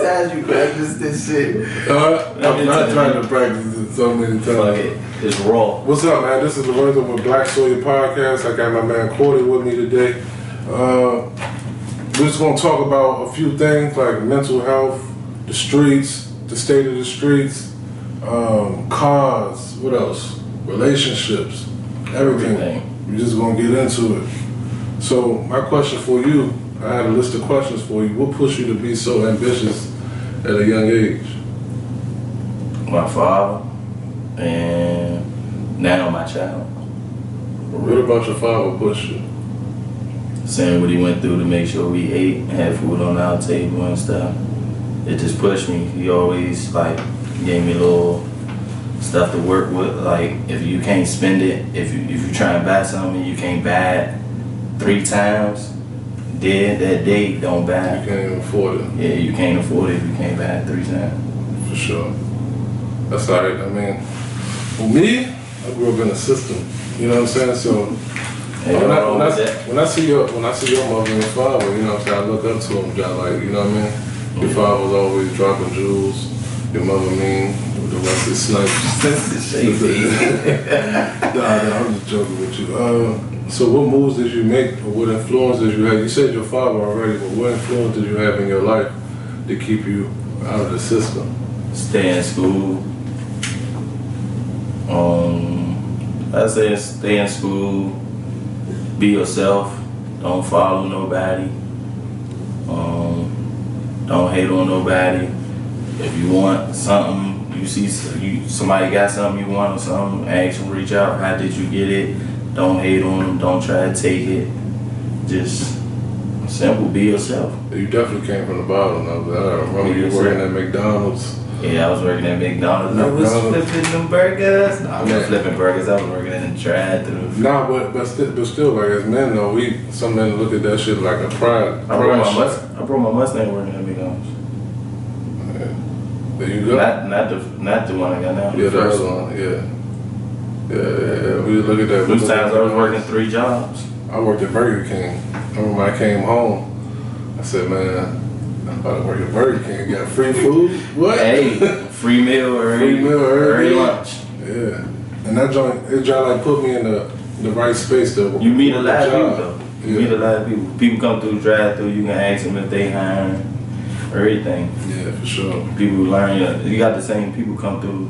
times you practice this shit? I'm not trying to practice it so many times. Fuck it. It's raw. What's up, man? This is the Words of a Black Soil podcast. I got my man Cordy with me today. We're just gonna talk about a few things like mental health, the streets, the state of the streets, cars, what else? Relationships, everything. We're just gonna get into it. So my question for you, I had a list of questions for you. What pushed you to be so ambitious at a young age? My father and now my child. What about your father pushed you? Saying what he went through to make sure we ate and had food on our table and stuff. It just pushed me. He always gave me a little stuff to work with. Like if you can't spend it, if you try and buy something, you can't buy it 3 times. That day, don't buy it. You can't even afford it. Yeah, you can't afford it if you can't buy it 3 times. For sure. That's alright. I mean, for me, I grew up in a system. You know what I'm saying? So when I see your mother and your father, you know what I'm saying, I look up to them, like, you know what I mean? Your father was always dropping jewels. Your mother the rest is snipes. Nah, I'm just joking with you. So what moves did you make, or what influence did you have? You said your father already, but what influence did you have in your life to keep you out of the system? Stay in school. I say stay in school. Be yourself. Don't follow nobody. Don't hate on nobody. If you want something, you see somebody got something you want or something, ask them, reach out. How did you get it? Don't hate on them. Don't try to take it. Just simple. Be yourself. You definitely came from the bottom. I remember you working at McDonald's. Yeah, I was working at McDonald's. I was flipping them burgers. No, I wasn't flipping burgers. I was working in the drive-thru. Nah, but still, like as men though, some men look at that shit like a pride. I brought my Mustang working at McDonald's. There you go. Not the one I got now. Yeah, the other one. Yeah. We look at that. Those times I was working 3 jobs. I worked at Burger King. I remember when I came home, I said, man, I'm about to work at Burger King. Got free food? What? Hey, free meal early lunch. Yeah. And that joint like put me in the right space to You meet a lot of people though. You meet a lot of people. People come through the drive-thru, you can ask them if they hiring. Everything. Yeah, for sure. People learn. You got the same people come through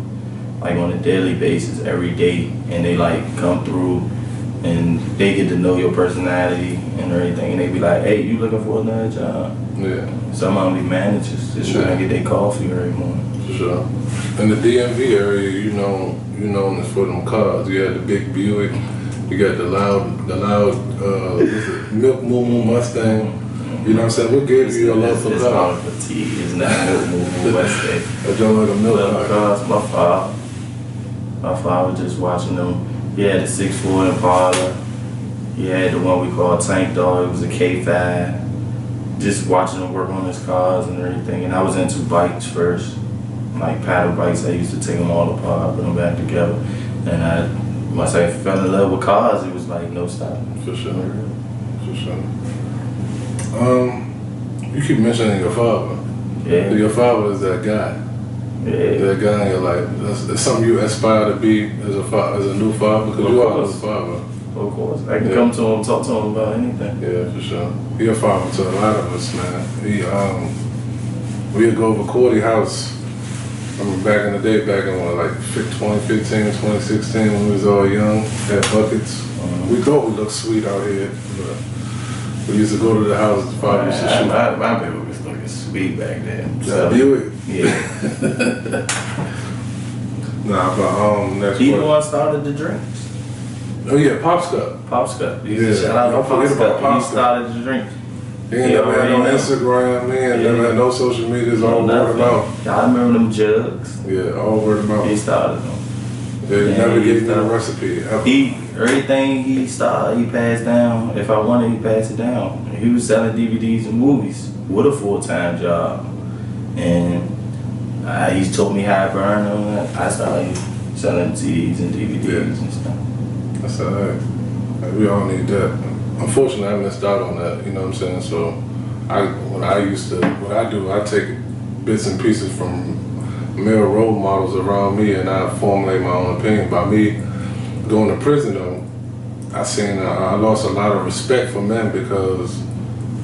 like on a daily basis every day, and they like come through and they get to know your personality and everything, and they be like, hey, you looking for another job? Yeah. Some of them be managers just trying to get their coffee every morning. For sure. In the DMV area, you know it's for them cars. You had the big Buick, you got the loud Milk Moo Moo Mustang. You know what I'm saying? What gave you your love for cars? It's called fatigue. It's not Milk Moo Moo Mustang. I don't like a milk cars. My father just watching them. He had a 6'4" Impala. He had the one we call Tank Dog. It was a K5. Just watching him work on his cars and everything. And I was into bikes first, like paddle bikes. I used to take them all apart, put them back together. And once I fell in love with cars, it was like no stopping. For sure. You keep mentioning your father. Yeah. Your father is that guy. Yeah. That guy in your life. That's something you aspire to be as a new father, because you are a father. Of course. I can come to him, talk to him about anything. Yeah, for sure. He a father to a lot of us, man. We'd go over Cordy house. I remember back in the day, back in 2015, 2016, when we was all young, had buckets. We thought we looked sweet out here, but we used to go to the house. The father used to shoot. My baby was looking sweet back then. So, Buick? Yeah. Nah, but that's he the one started the drinks. Oh yeah, Pop's Cup. Pop's Cup. Shout out to Pop's Cup. He started the drink. He ain't never had no Instagram, man. Never had no social media. It's all word of mouth. I remember them jugs. Yeah, all word of mouth. He started them. They never gave me the recipe. Everything he started, he passed down. If I wanted, he passed it down. He was selling DVDs and movies with a full-time job. And he taught me how to burn them. I started selling CDs and DVDs and stuff. That's alright. We all need that. Unfortunately, I missed out on that. You know what I'm saying? So, I take bits and pieces from male role models around me, and I formulate my own opinion. By me going to prison, though, I lost a lot of respect for men because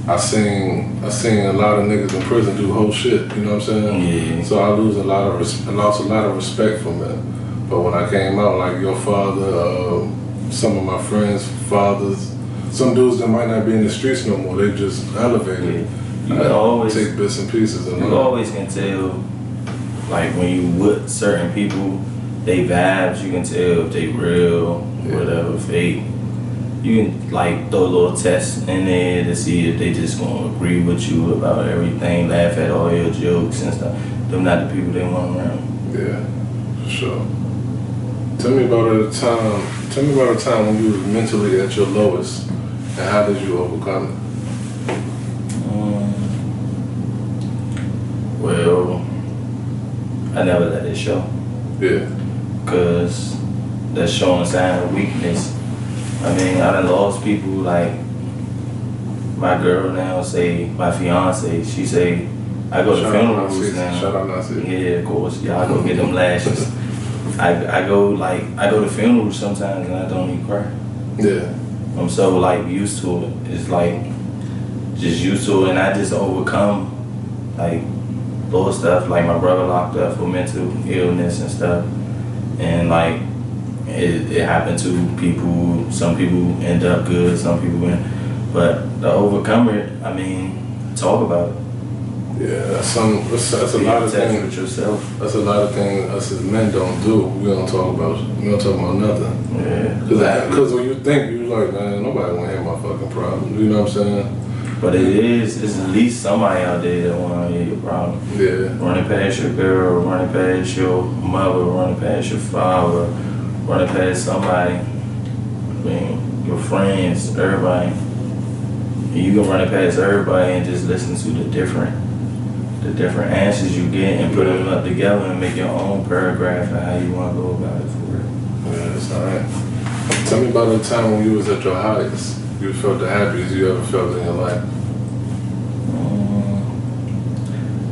I seen a lot of niggas in prison do whole shit. You know what I'm saying? Yeah. So I lost a lot of respect for men. But when I came out, like your father, some of my friends' fathers, some dudes that might not be in the streets no more, they just elevated. You can always take bits and pieces. You always can tell, like when you with certain people, they vibes. You can tell if they real, whatever, fake. You can like throw a little test in there to see if they just gonna agree with you about everything, laugh at all your jokes and stuff. Them not the people they want around. Yeah, for sure. Tell me about a time when you were mentally at your lowest, and how did you overcome it? Well, I never let it show. Yeah. Cause that's showing sign of weakness. I mean, I done lost people like my girl now, say my fiance. She say I go to funerals now. Shout out Nancy. Yeah, of course. Y'all go get them lashes. I go to funerals sometimes and I don't even cry. Yeah. I'm so like used to it. It's like just used to it, and I just overcome like little stuff. Like my brother locked up for mental illness and stuff, and like it happened to people. Some people end up good, some people win. But to overcome it, I mean, talk about it. Yeah, that's a lot of things with yourself. That's a lot of things us as men don't do. We don't talk about nothing. Yeah. Because when you think, you're like, man, nobody want to hear my fucking problem. You know what I'm saying? But it's at least somebody out there that want to hear your problem. Yeah. Running past your girl, running past your mother, running past your father, running past somebody. I mean, your friends, everybody. And you can run it past everybody and just listen to the different answers you get and put them up together and make your own paragraph of how you want to go about it for real. Yeah, that's all right. Tell me about the time when you was at your highest. You felt the happiest you ever felt in your life.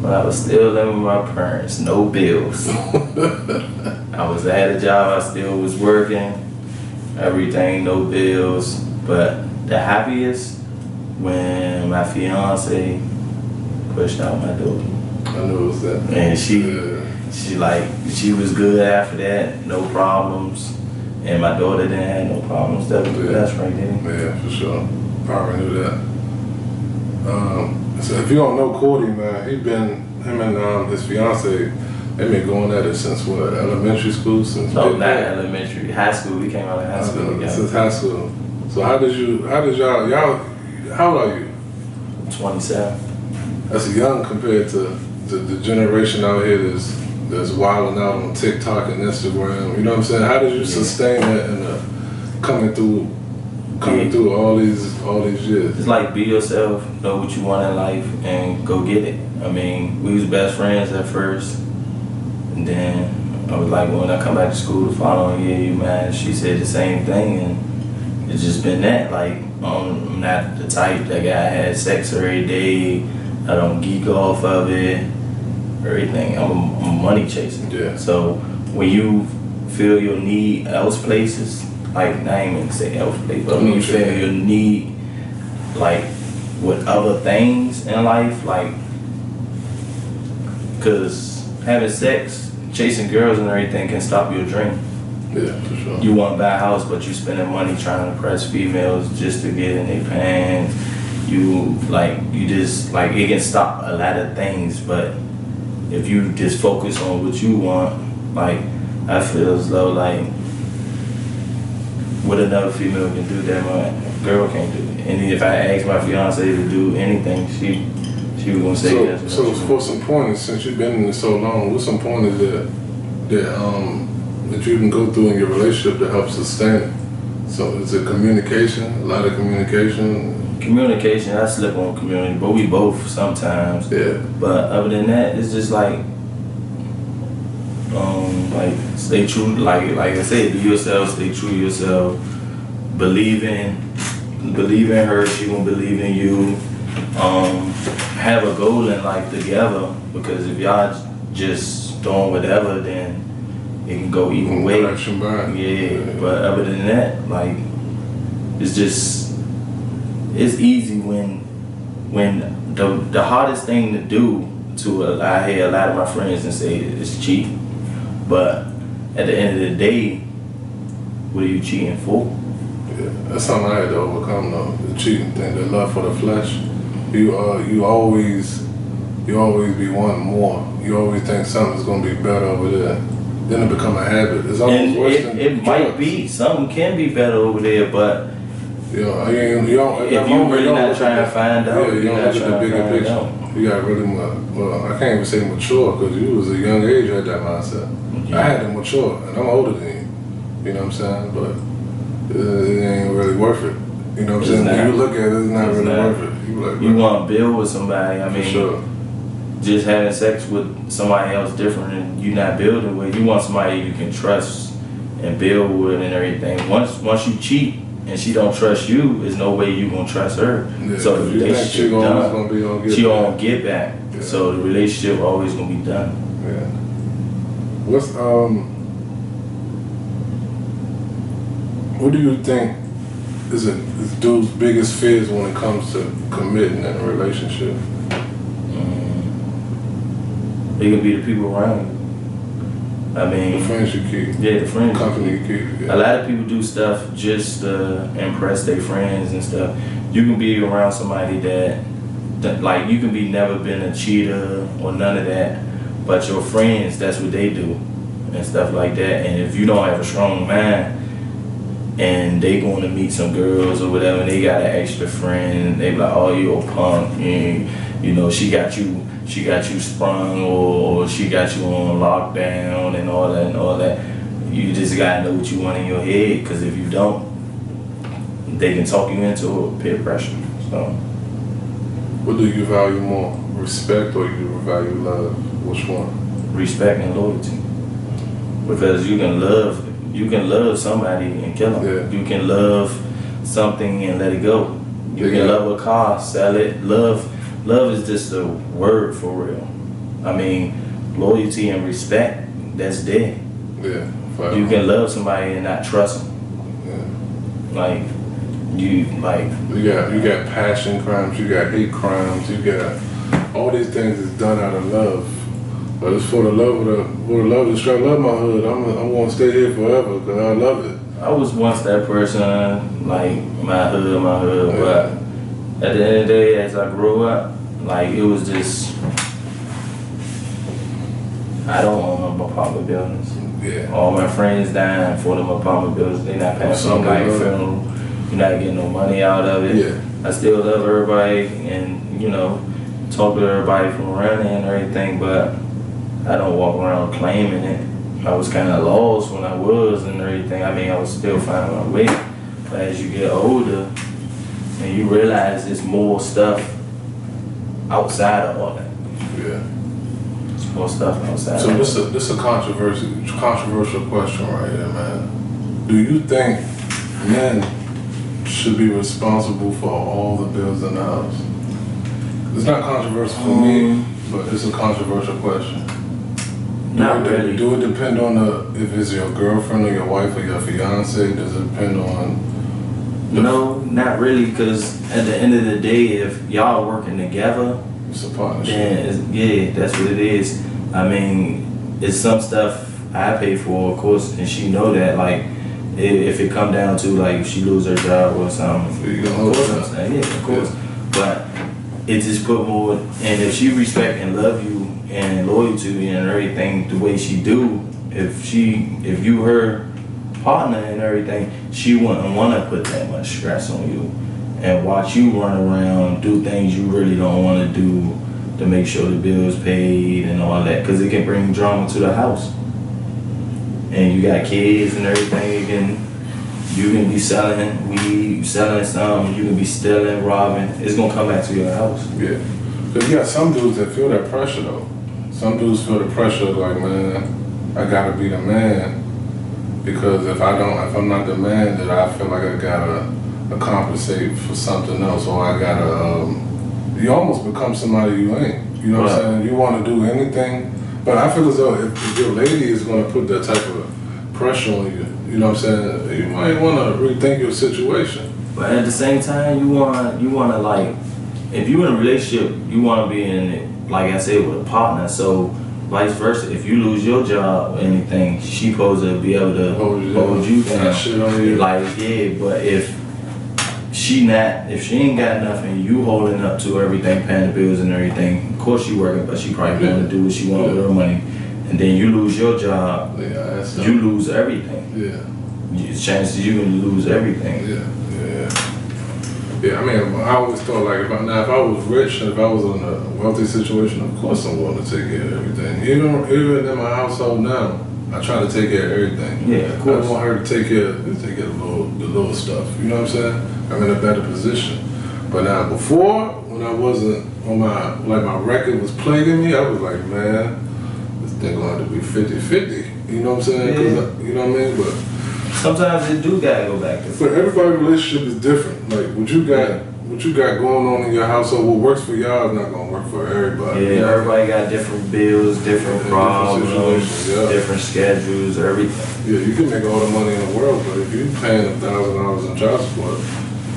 When I was still living with my parents, no bills. I was at a job, I still was working, everything, no bills. But the happiest, when my fiance pushed out my daughter. I knew it was that. And she was good after that, no problems. And my daughter didn't have no problems. That was the best right there. Yeah, for sure. Probably knew that. So if you don't know Cordy, man, him and his fiance, they've been going at it since what, elementary school? No, not elementary, high school. We came out of high school together. Since high school. So how old are you? 27. That's young compared to the generation out here that's wilding out on TikTok and Instagram. You know what I'm saying? How did you sustain that and coming through all these years? It's like be yourself, know what you want in life, and go get it. I mean, we was best friends at first, and then I was like, when I come back to school the following year, you man, she said the same thing, and it's just been that. Like, I'm not the type that guy had sex every day. I don't geek off of it. Everything. I'm a money chaser. Yeah. So when you feel your need else places, like I ain't even say else place, but when you feel your need like with other things in life, like, cause having sex, chasing girls and everything can stop your dream. Yeah, for sure. You want to buy a house, but you spending money trying to impress females just to get in their pants. It can stop a lot of things, but if you just focus on what you want, like, I feel as though, like, what another female can do that my girl can't do. And if I ask my fiance to do anything, she was gonna say yes. So for some pointers, since you've been in this so long, what's some pointers that you can go through in your relationship to help sustain it? So is it communication? A lot of communication? Communication, I slip on community, but we both sometimes. Yeah. But other than that, it's just like stay true. Like I said, be yourself, stay true to yourself. Believe in her. She gonna believe in you. have a goal in life together, because if y'all just doing whatever, then it can go either way. Yeah, but other than that, like, it's it's easy when the hardest thing to do I hear a lot of my friends and say it's cheating, but at the end of the day, what are you cheating for? Yeah, that's something I had to overcome though. The cheating thing, the love for the flesh. You always be wanting more. You always think something's gonna be better over there. Then it become a habit. It's almost worse than it might be. Something can be better over there, but you don't. If you really not trying to find out, yeah, you don't look at the bigger picture. You got really well, I can't even say mature, because you was a young age you had that mindset. I had to mature, and I'm older than you. You know what I'm saying? But it ain't really worth it. You know what I'm saying? When you look at it, it's not really worth it. You want to build with somebody. I mean, sure. Just having sex with somebody else different, and you not building with. You want somebody you can trust and build with and everything. Once you cheat and she don't trust you, there's no way you gonna trust her. Yeah, so the relationship done. She gonna get back. Yeah. So the relationship always gonna be done. Yeah. What do you think is dude's biggest fears when it comes to committing in a relationship? They can be the people around you. I mean, the friends you keep. Yeah, the friends. Company you keep. Yeah. A lot of people do stuff just to impress their friends and stuff. You can be around somebody that like, you can be never been a cheater or none of that, but your friends, that's what they do and stuff like that. And if you don't have a strong mind and they going to meet some girls or whatever, and they got an extra friend, they be like, oh, you a punk, and, you know, she got you sprung, or she got you on lockdown and all that. You just gotta know what you want in your head, because if you don't, they can talk you into peer pressure. So, what do you value more, respect or you value love? Which one? Respect and loyalty. Because you can love somebody and kill them. Yeah. You can love something and let it go. You can love a car, sell it. Love is just a word for real. I mean, loyalty and respect, that's dead. Yeah. You can love somebody and not trust them. Yeah. You got passion crimes, you got hate crimes, you got all these things is done out of love. But it's for the love of the straight love my hood. I'm gonna stay here forever because I love it. I was once that person, like my hood, yeah. But at the end of the day, as I grew up, like, it was just, I don't own no apartment buildings. Yeah. All my friends dying for them apartment buildings. They not paying for nobody's funeral. You're not getting no money out of it. Yeah. I still love everybody and, you know, talk to everybody from around here and everything, but I don't walk around claiming it. I was kind of lost when I was and everything. I mean, I was still finding my way. But as you get older and you realize there's more stuff outside of all that. Yeah. There's more stuff outside. So this is a controversial question right here, man. Do you think men should be responsible for all the bills in the house? It's not controversial for me, but it's a controversial question. Not really. Do it depend on if it's your girlfriend or your wife or your fiance? Does it depend on? No, not really, because at the end of the day, if y'all working together, it's a partnership. Yeah, that's what it is. I mean, it's some stuff I pay for, of course, and she know that. Like, if it come down to, like, if she lose her job or something, you gonna hold that? Yeah, of course. Yeah. But it just put more. And if she respect and love you and loyal to you and everything the way she do, if you her partner and everything, she wouldn't want to put that much stress on you and watch you run around, do things you really don't want to do to make sure the bills paid and all that, because it can bring drama to the house. And you got kids and everything, you can be selling weed, selling something, you can be stealing, robbing. It's gonna come back to your house. Yeah, because you got some dudes that feel that pressure though. Some dudes feel the pressure like, man, I gotta be the man, because if I'm not the man, then I feel like I gotta compensate for something else, or I gotta, you almost become somebody you ain't. You know what I'm saying? You want to do anything, but I feel as though if your lady is going to put that type of pressure on you, you know what I'm saying, you might want to rethink your situation. But at the same time, you want to like, if you're in a relationship, you want to be in it, like I said, with a partner. So vice versa, if you lose your job or anything, she supposed to be able to hold you down. Shit on you. Like, yeah, but if she ain't got nothing, you holding up to everything, paying the bills and everything. Of course she working, but she probably want to do what she want with her money. And then you lose your job, you lose everything. Yeah. Chances you gonna lose everything. Yeah, I mean, I always thought like if I was rich and if I was in a wealthy situation, of course I'm willing to take care of everything. Even in my household now, I try to take care of everything. Yeah, of course. I want her to take care of the little stuff. You know what I'm saying? I'm in a better position. But now before, when I wasn't on my record was plaguing me, I was like, man, this thing gonna have to be 50-50. You know what I'm saying? Yeah. You know what I mean? But sometimes it do gotta go back to. But everybody's relationship is different. Like what you got going on in your household, what works for y'all is not gonna work for everybody. Yeah, everybody got different bills, different problems, different schedules, everything. Yeah, you can make all the money in the world, but if you paying $1,000 in child support,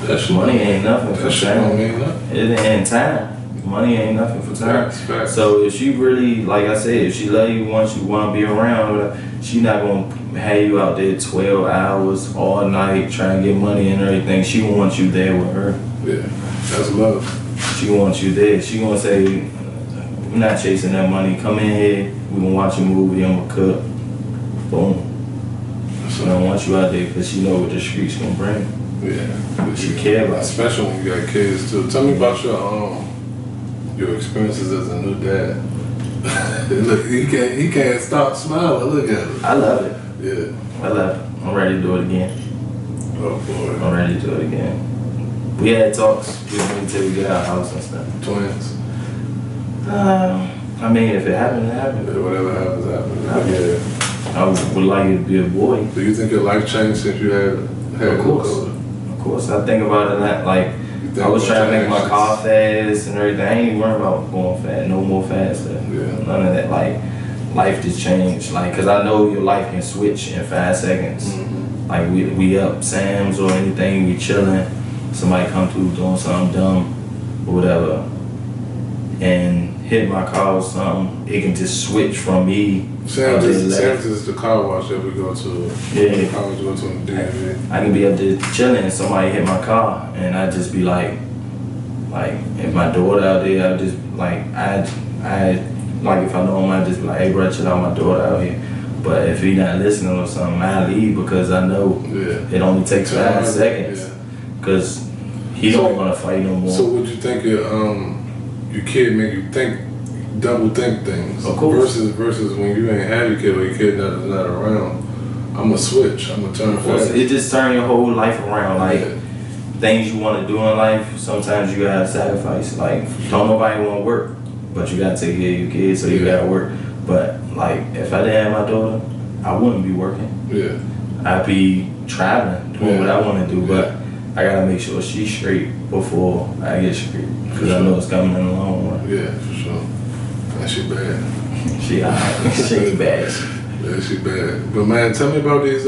that shit money ain't nothing for that shit time. don't mean nothing. It ain't time. Money ain't nothing for time. Facts. So if she really, like I said, if she love you once, you want to be around, she not gonna have you out there 12 hours all night trying to get money and everything. She gonna want you there with her. Yeah, that's love. She wants you there. She gonna say, we're not chasing that money. Come in here. We gonna watch a movie. I'm gonna cook. Boom. She don't want you out there because she know what the streets gonna bring. Yeah, She care about. Especially when you got kids too. Tell me about your experiences as a new dad. Look, he can't stop smiling. Look at him. I love it. Yeah, I love it. I'm ready to do it again. Oh boy. I'm ready to do it again. We had talks until we get our house and stuff. Twins. I mean, if it happened, it happened. Yeah, whatever happens, happens. Yeah. I would like it to be a boy. Do you think your life changed since you had Of course. Of course. I think about it a lot. Like, I was trying to make my car fast and everything. I ain't even worried about going fast, no more faster. Yeah. None of that. Like, life just changed. Like, cause I know your life can switch in 5 seconds. Mm-hmm. Like we up Sam's or anything, we chilling. Somebody come through doing something dumb or whatever, and hit my car or something. It can just switch from me. Sam's is the car wash that we go to. Yeah. The car wash we go to in the DMV. I can be up there chilling and somebody hit my car and I just be like if my daughter out there, I just like I like if I know him, I just be like, hey bro, chill out, my daughter out here. But if he not listening or something, I leave because I know it only takes 5 seconds. Because he don't want to fight no more. So would you think your kid make you double think things? Of course. Versus when you ain't had your kid or your kid not around, I'm gonna switch. I'm gonna turn fast. It just turn your whole life around. Like things you want to do in life, sometimes you gotta sacrifice. Like don't nobody want to work, but you gotta take care of your kids, so you gotta work. But like if I didn't have my daughter, I wouldn't be working. Yeah. I'd be traveling, doing what I want to do, but I gotta make sure she's straight before I get straight, because I know it's coming in the long run. Yeah, for sure. And she bad. She alright. She ain't bad. Yeah, she bad. But man, tell me about these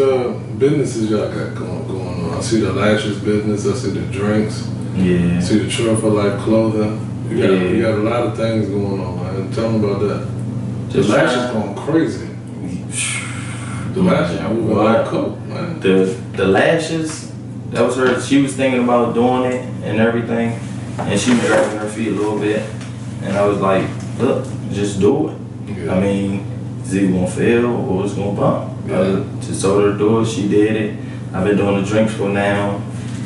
businesses y'all got going on. I see the lashes business. I see the drinks. Yeah. I see the True for Life clothing. You got a lot of things going on, man. Tell me about that. The lashes going crazy. The lashes moving like coke, man. The lashes. That was her. She was thinking about doing it and everything, and she was dragging her feet a little bit. And I was like, look, just do it. Yeah. I mean, it's either gonna fail or it's gonna bump. Yeah. I just told her to do it. She did it. I've been doing the drinks for now.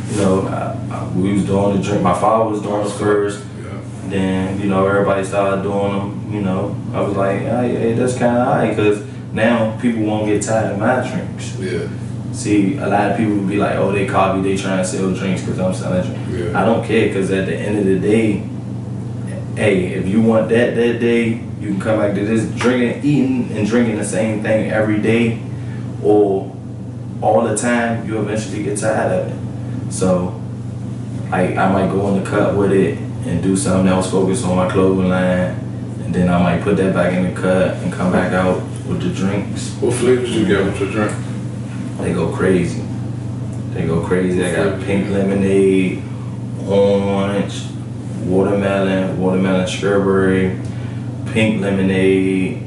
You know, we was doing the drink. My father was doing it first. Yeah. Then, you know, everybody started doing them. You know, I was like, hey, that's kind of alright, because now people won't get tired of my drinks. Yeah. See, a lot of people would be like, oh, they copy, they trying to sell drinks because I'm selling drinks. Yeah. I don't care, because at the end of the day, hey, if you want that day, you can come back to this eating and drinking the same thing every day or all the time, you eventually get tired of it. So I might go in the cut with it and do something else, focus on my clothing line, and then I might put that back in the cut and come back out with the drinks. What flavors you get with your drink? They go crazy. They go crazy. I got pink lemonade, orange, watermelon strawberry, pink lemonade,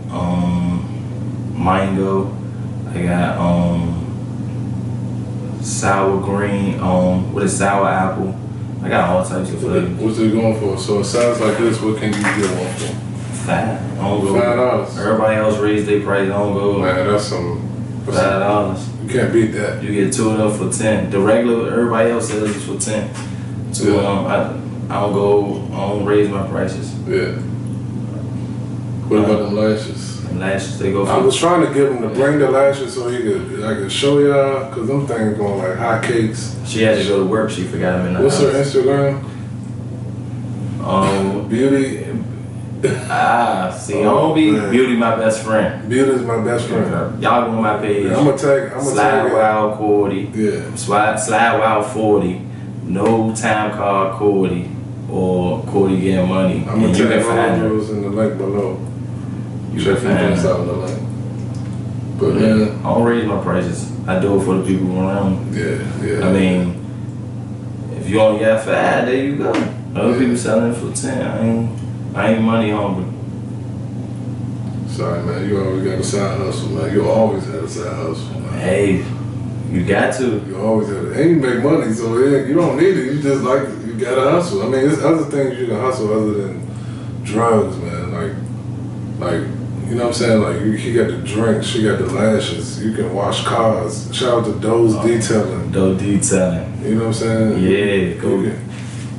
mango. I got sour green, sour apple. I got all types of flavors. What's it going for? So it sounds like this. What can you get one for? $5. I don't go. $5. Everybody else raised their price. I don't go. Man, that's some. $5. You can't beat that. You get 2 of them for 10. The regular, everybody else sells it for 10. So I don't raise my prices. Yeah. What about them lashes? Lashes, they go for. I was trying to get him to bring the lashes so I could show y'all, cause them things going like hotcakes. She had to go to work. She forgot him in the What's house. her Instagram? Beauty. See, I'm gonna be Beauty, my best friend. Beauty's my best friend. Y'all go on my page. Yeah, I'm gonna tag. Slide Wild Cordy. Yeah. Slide Wild 40. No time card Cordy or Cordy getting money. I'm gonna you tag can find her. those in the link below. You Check can find these her. out in the link. But man, I don't raise my prices. I do it for the people around. Yeah. I mean, if you only got 5, there you go. Other people selling it for 10. I ain't money hungry. Sorry, man. You always got a side hustle, man. You always had a side hustle, man. Hey, you got to. You always had it. And you make money, so yeah, you don't need it. You just like, you gotta hustle. I mean, there's other things you can hustle other than drugs, man. Like, you know what I'm saying? Like, he got the drinks, she got the lashes. You can wash cars. Shout out to Doe's Detailing. Doe detailing. You know what I'm saying? Yeah, go.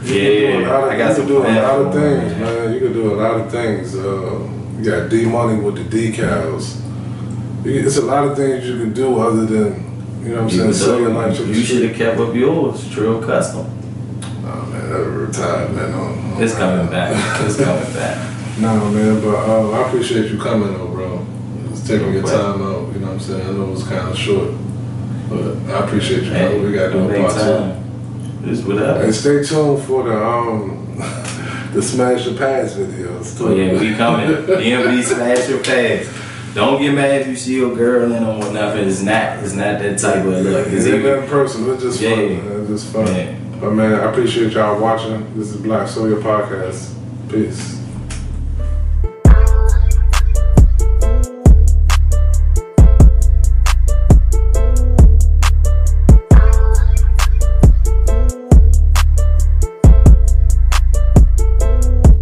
You I got can do a lot of things, man. You can do a lot of things. You got D-Money with the decals. It's a lot of things you can do other than, you know what I'm saying, sell your life to the You should have kept up yours, Trill Custom. Nah, man, that retired, man. It's coming back. It's coming back. Nah, man, but I appreciate you coming, though, bro. Just taking your time out, you know what I'm saying? I know it was kind of short, but I appreciate you coming. We got to do a part 2. It's whatever. And stay tuned for the Smash Your Pass videos. Oh yeah, we coming. DMV Smash Your Pass. Don't get mad if you see your girl in them or nothing. It's not that type of look. It's nothing personal. It's just fun. Man. It's just fun. Yeah. But man, I appreciate y'all watching. This is Black Soya Podcast. Peace.